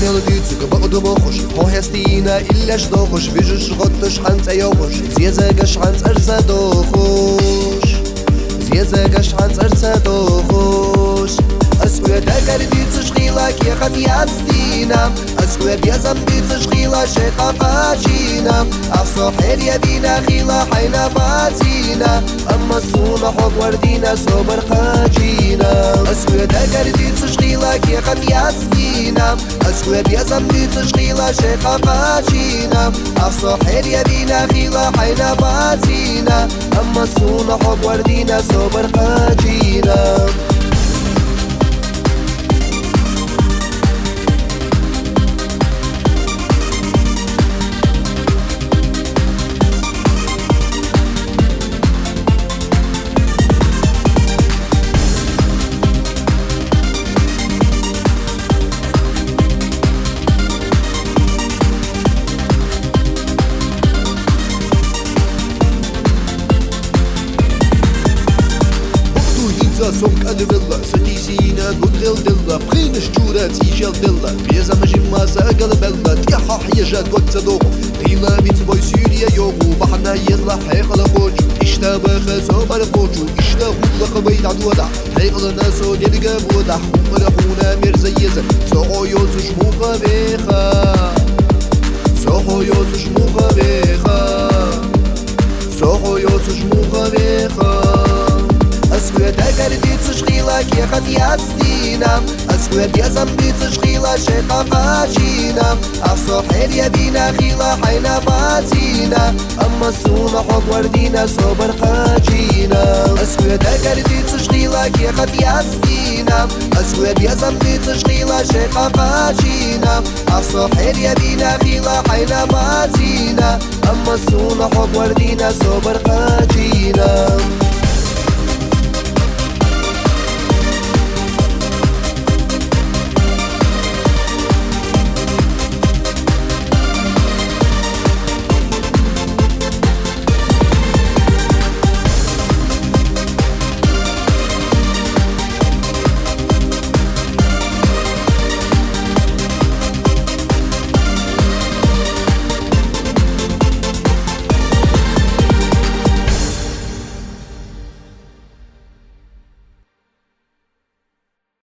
قلبي تقبض بخش هو هستينا إلا شدوخش بيجوش غطش حنت أيوخش زيزاقش حنت أرسى دوخش زيزاقش حنت أرسى دوخش أسكوية دا قلبي تشغيلك يا خد ياستينا أسكوية ديا زنبي تشغيلة شيخة قاجينا أصحير يا بينا خيلة حينا فاتينا أما الصونة حب وردينا سوبر قاجينا أسكوية دا قلبي تشغيلك يا خد ياستينا أسكوية ديا زنبي تشغيلة شيخة قاجينا أصحير يا بينا خيلة حينا فاتينا أما الصونة حب وردينا سوبر قاجينا Sonk adevilla, ستيسينا قدغل دلا بخين شجورات يجال دلا بيزا مجي ماسا قلبلا تيحا حيجات وقت دوغو قيلا بيت بوي سوريا يوغو بحنا يزلا حيقل بوجو اشتا بخسو برفوجو اشتا خلق بيت عدودا حيقل ناسو دلقا بودا حمرحونا مرزيزا سوحو يوزش موخا بيخا سوحو يوزش موخا بيخا سوحو يوزش موخا بيخا أسكوية دا قلبي تشغيلك يا خد ياستينا أسكوية ديا زنبي تشغيلة شيخة قاجينا أصحير يا بينا خيلة حينا فاتينا أما الصونة حب وردينا سوبر قاجينا أسكوية دا قلبي تشغيلك يا خد ياستينا أسكوية ديا زنبي تشغيلة شيخة قاجينا أصحير يا بينا خيلة حينا فاتينا أما الصونة حب وردينا سوبر قاجينا